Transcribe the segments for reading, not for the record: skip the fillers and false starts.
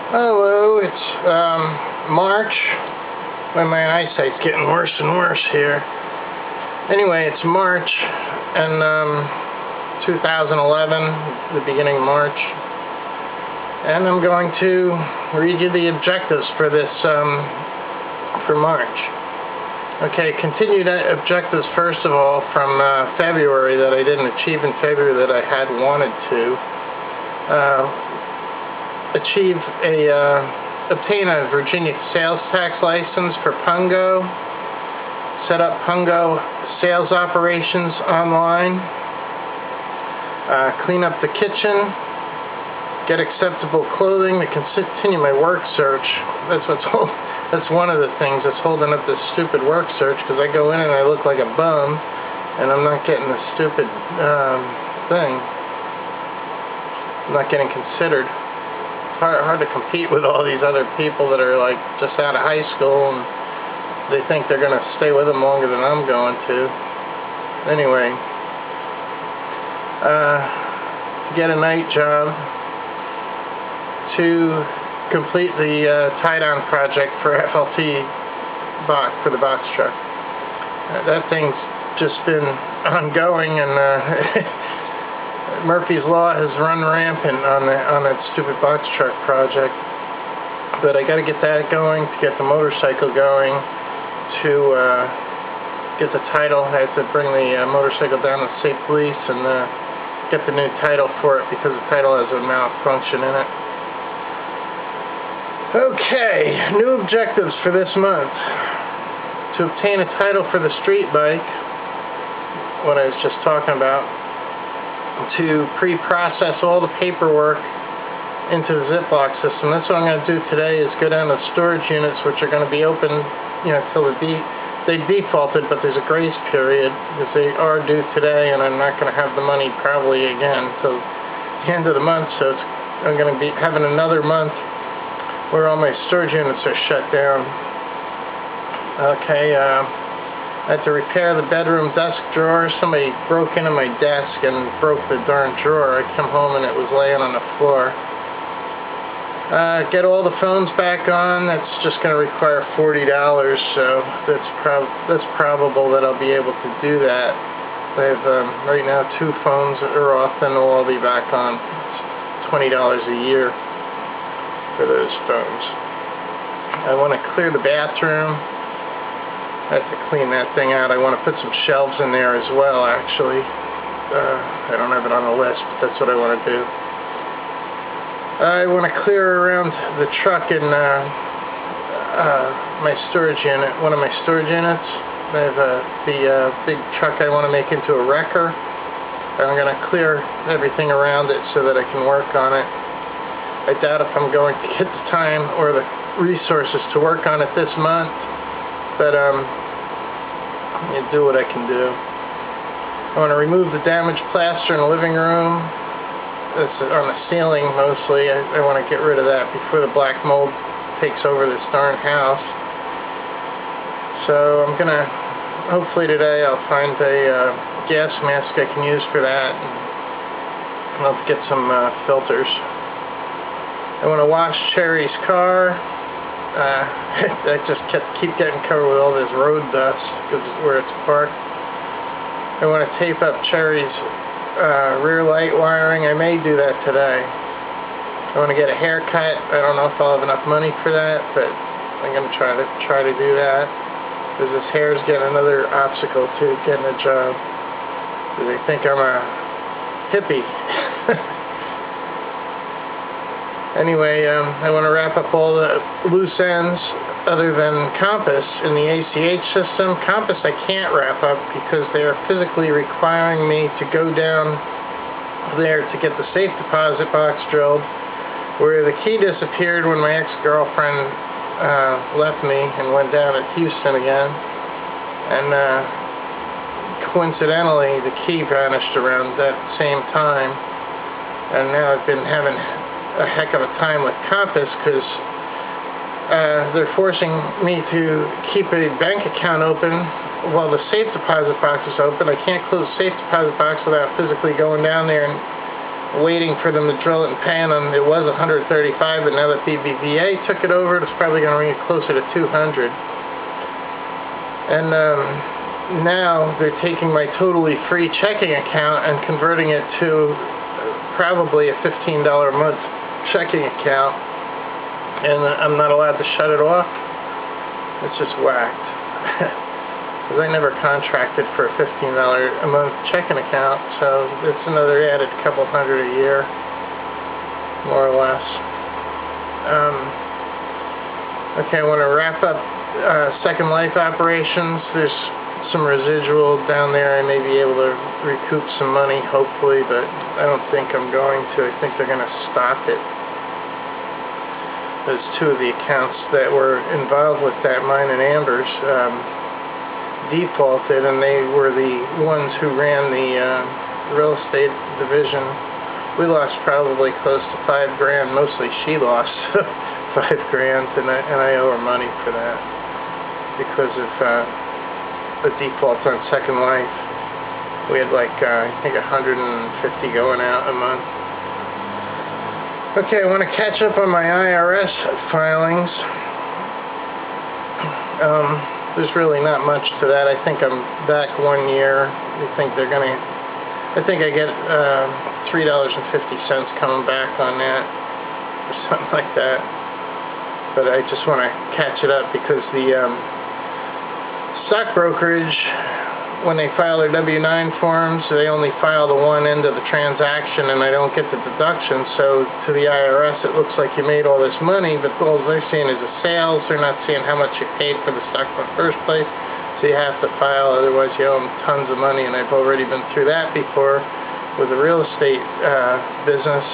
Hello, it's March, when my eyesight's getting worse and worse here. Anyway, it's March, and 2011, the beginning of March, and I'm going to read you the objectives for this, for March. Okay, continued objectives first of all from February that I didn't achieve in February that I had wanted to. Obtain a Virginia sales tax license for Pungo, set up Pungo sales operations online, clean up the kitchen, get acceptable clothing to continue my work search. That's one of the things that's holding up this stupid work search, because I go in and I look like a bum, and I'm not getting the stupid thing. I'm not getting considered. Hard to compete with all these other people that are like just out of high school and they think they're going to stay with them longer than I'm going to. Anyway, to get a night job, to complete the tie-down project for FLT box, for the box truck. That thing's just been ongoing, and Murphy's Law has run rampant on that stupid box truck project. But I got to get that going, to get the motorcycle going, to get the title. I have to bring the motorcycle down to state police and get the new title for it, because the title has a malfunction in it. Okay, new objectives for this month. To obtain a title for the street bike, what I was just talking about. To pre-process all the paperwork into the Ziploc system. That's what I'm going to do today, is go down to storage units, which are going to be open, till they defaulted, but there's a grace period, because they are due today, and I'm not going to have the money probably again until the end of the month, so I'm going to be having another month where all my storage units are shut down. Okay, I had to repair the bedroom desk drawer. Somebody broke into my desk and broke the darn drawer. I come home and it was laying on the floor. Get all the phones back on. That's just going to require $40, so that's probable that I'll be able to do that. I have right now 2 phones that are off, and they'll all be back on. It's $20 a year for those phones. I want to clear the bathroom. I have to clean that thing out. I want to put some shelves in there as well, actually. I don't have it on the list, but that's what I want to do. I want to clear around the truck in my storage unit, one of my storage units. I have the big truck I want to make into a wrecker. I'm going to clear everything around it so that I can work on it. I doubt if I'm going to get the time or the resources to work on it this month. But you do what I can do. I want to remove the damaged plaster in the living room. It's on the ceiling mostly. I want to get rid of that before the black mold takes over this darn house. So I'm gonna, hopefully today I'll find a gas mask I can use for that, and I'll get some filters. I want to wash Cherry's car. I just keep getting covered with all this road dust because where it's parked. I want to tape up Cherry's rear light wiring. I may do that today. I want to get a haircut. I don't know if I'll have enough money for that, but I'm going to try to do that, because this hair's getting another obstacle to getting a job. They think I'm a hippie. Anyway, I want to wrap up all the loose ends other than Compass in the ACH system. Compass I can't wrap up because they are physically requiring me to go down there to get the safe deposit box drilled, where the key disappeared when my ex-girlfriend left me and went down to Houston again. And coincidentally, the key vanished around that same time. And now I've been having a heck of a time with Compass, because they're forcing me to keep a bank account open while the safe deposit box is open. I can't close the safe deposit box without physically going down there and waiting for them to drill it and paying them. It was 135, but now that BBVA took it over, it's probably going to bring it closer to 200. And now they're taking my totally free checking account and converting it to probably a $15 a month checking account, and I'm not allowed to shut it off. It's just whacked. Because I never contracted for a $15 a month checking account, so it's another added couple hundred a year, more or less. Okay, I want to wrap up Second Life operations. There's some residual down there. I may be able to recoup some money, hopefully, but I don't think I'm going to. I think they're going to stop it. Those two of the accounts that were involved with that, mine and Amber's, defaulted, and they were the ones who ran the real estate division. We lost probably close to $5 grand. Mostly she lost $5 grand, and I owe her money for that because of the default on Second Life. We had like I think 150 going out a month. Okay, I want to catch up on my IRS filings. There's really not much to that. I think I'm back 1 year. I think they're gonna. I think I get $3.50 coming back on that, or something like that. But I just want to catch it up because the stock brokerage, when they file their W-9 forms, they only file the one end of the transaction, and I don't get the deduction. So to the IRS, it looks like you made all this money, but all they're seeing is the sales. They're not seeing how much you paid for the stock in the first place. So you have to file, otherwise you owe them tons of money, and I've already been through that before with the real estate business.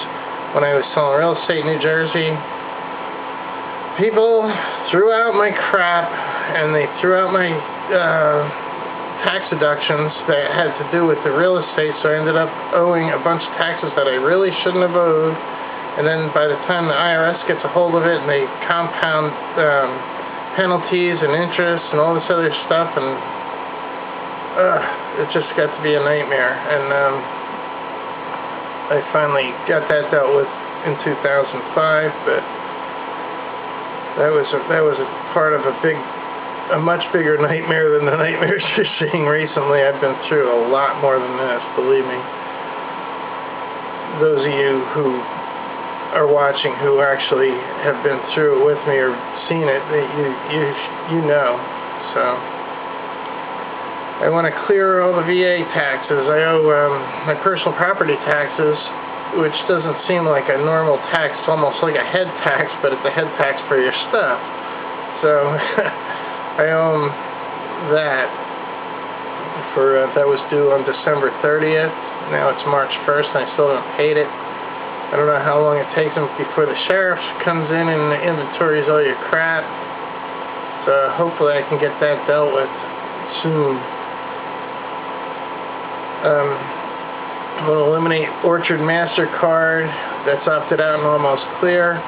When I was selling real estate in New Jersey, people threw out my crap, and they threw out my tax deductions that had to do with the real estate, so I ended up owing a bunch of taxes that I really shouldn't have owed. And then by the time the IRS gets a hold of it, and they compound penalties and interest and all this other stuff, and it just got to be a nightmare. And I finally got that dealt with in 2005, but that was a part of a much bigger nightmare than the nightmares you're seeing recently. I've been through a lot more than this, believe me. Those of you who are watching who actually have been through it with me or seen it, you know. So I want to clear all the VA taxes. I owe my personal property taxes, which doesn't seem like a normal tax. It's almost like a head tax, but it's a head tax for your stuff. So I owe them that for that was due on December 30th. Now it's March 1st, and I still haven't paid it. I don't know how long it takes them before the sheriff comes in and inventories all your crap. So hopefully I can get that dealt with soon. I'm going to eliminate Orchard MasterCard. That's opted out and almost clear.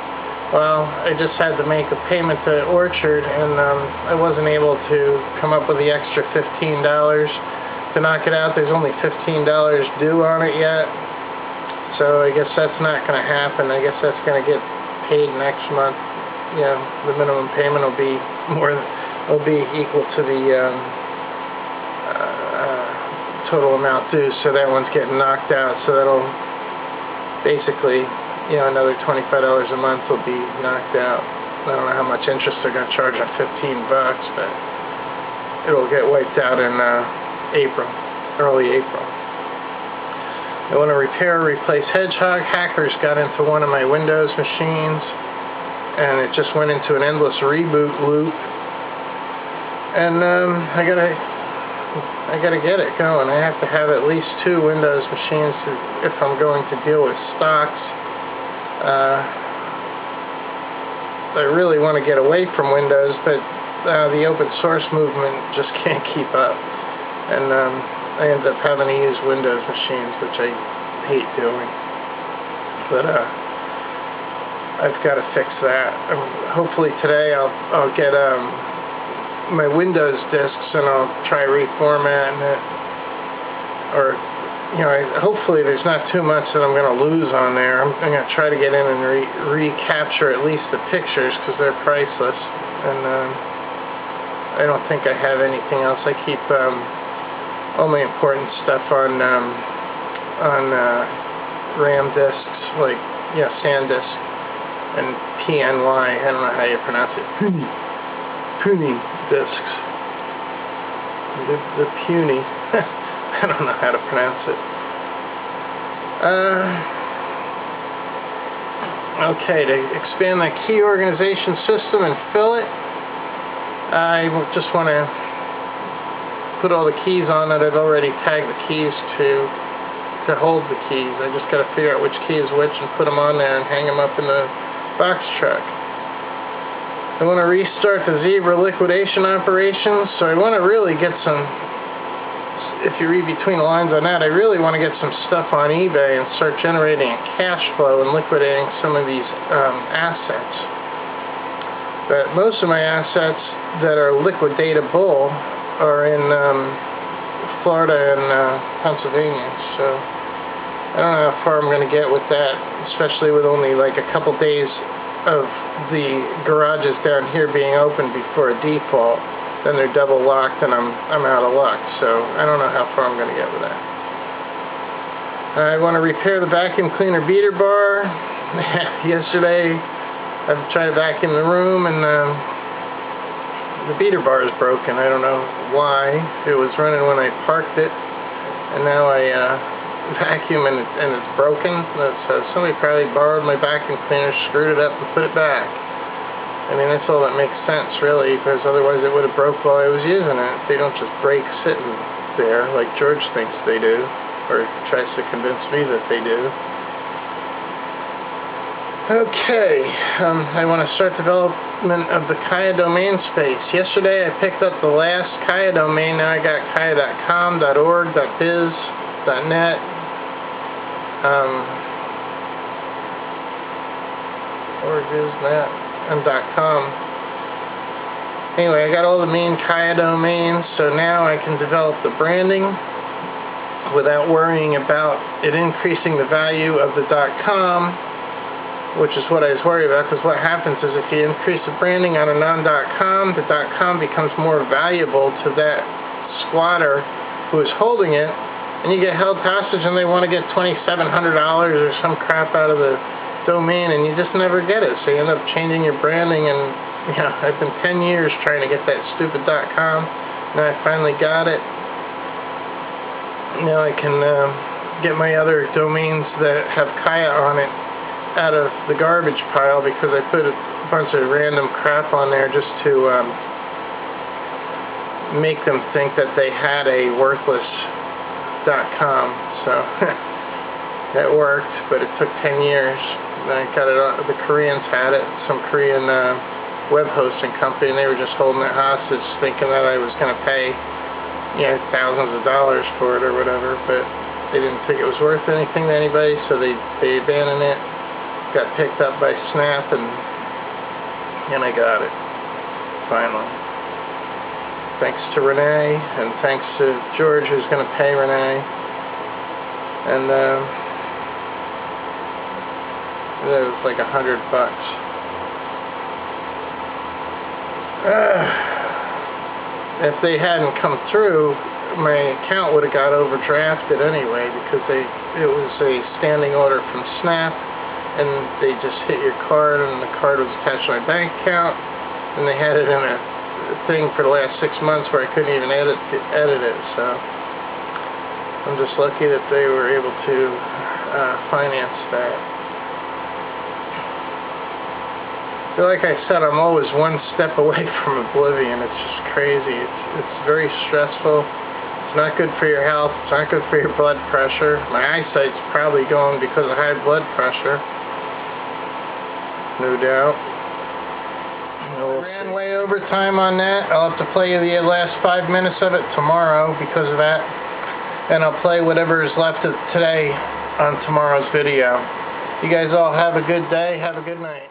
Well, I just had to make a payment to Orchard, and I wasn't able to come up with the extra $15 to knock it out. There's only $15 due on it yet. So I guess that's not going to happen. I guess that's going to get paid next month. You know, the minimum payment will be equal to the total amount due. So that one's getting knocked out. So that'll basically, you know, another $25 a month will be knocked out. I don't know how much interest they're going to charge on $15, but it'll get wiped out in April, early April. I want to repair or replace Hedgehog. Hackers got into one of my Windows machines, and it just went into an endless reboot loop. And I gotta get it going. I have to have at least 2 Windows machines if I'm going to deal with stocks. I really want to get away from Windows, but the open source movement just can't keep up. And I end up having to use Windows machines, which I hate doing. But I've got to fix that. Hopefully today I'll get my Windows disks, and I'll try reformatting it, or hopefully there's not too much that I'm going to lose on there. I'm going to try to get in and recapture at least the pictures because they're priceless. And I don't think I have anything else. I keep all my important stuff on RAM disks, like SanDisk and PNY. I don't know how you pronounce it. Puny disks. The puny. I don't know how to pronounce it. Okay, to expand the key organization system and fill it, I just want to put all the keys on that. I've already tagged the keys to hold the keys. I just got to figure out which key is which and put them on there and hang them up in the box truck. I want to restart the Zebra liquidation operations, so I want to really get some, if you read between the lines on that, I really want to get some stuff on eBay and start generating a cash flow and liquidating some of these assets. But most of my assets that are liquidatable are in Florida and Pennsylvania, so I don't know how far I'm going to get with that, especially with only like a couple days of the garages down here being open before a default. Then they're double locked and I'm out of luck, so I don't know how far I'm going to get with that. I want to repair the vacuum cleaner beater bar. Yesterday I've tried to vacuum the room and the beater bar is broken. I don't know why. It was running when I parked it, and now I vacuum and it's broken. So somebody probably borrowed my vacuum cleaner, screwed it up, and put it back. I mean, that's all that makes sense, really, because otherwise it would have broke while I was using it. They don't just break sitting there like George thinks they do, or tries to convince me that they do. Okay, I want to start development of the Kaya domain space. Yesterday I picked up the last Kaya domain. Now I got Kaya.com, .org, .biz, .net, .net, and .com. Anyway, I got all the main Kaya domains, so now I can develop the branding without worrying about it increasing the value of the .com, which is what I was worried about, because what happens is if you increase the branding on a non.com, the .com becomes more valuable to that squatter who is holding it, and you get held hostage and they want to get $2,700 or some crap out of the domain, and you just never get it. So you end up changing your branding, and I've been 10 years trying to get that stupid .com. Now I finally got it. Now I can get my other domains that have Kaya on it out of the garbage pile, because I put a bunch of random crap on there just to make them think that they had a worthless .com. So that worked, but it took 10 years. And I got it on, the Koreans had it, some Korean web hosting company, and they were just holding it hostage, thinking that I was going to pay thousands of dollars for it or whatever, but they didn't think it was worth anything to anybody, so they abandoned it. Got picked up by Snap, and I got it finally. Thanks to Renee, and thanks to George, who's going to pay Renee. And it was like $100. If they hadn't come through, my account would have got overdrafted anyway, because it was a standing order from Snap, and they just hit your card, and the card was attached to my bank account, and they had it in a thing for the last 6 months where I couldn't even edit it, so I'm just lucky that they were able to finance that. But like I said, I'm always one step away from oblivion. It's just crazy. It's very stressful. It's not good for your health. It's not good for your blood pressure. My eyesight's probably going because of high blood pressure, no doubt. I ran way over time on that. I'll have to play you the last 5 minutes of it tomorrow because of that. And I'll play whatever is left of today on tomorrow's video. You guys all have a good day. Have a good night.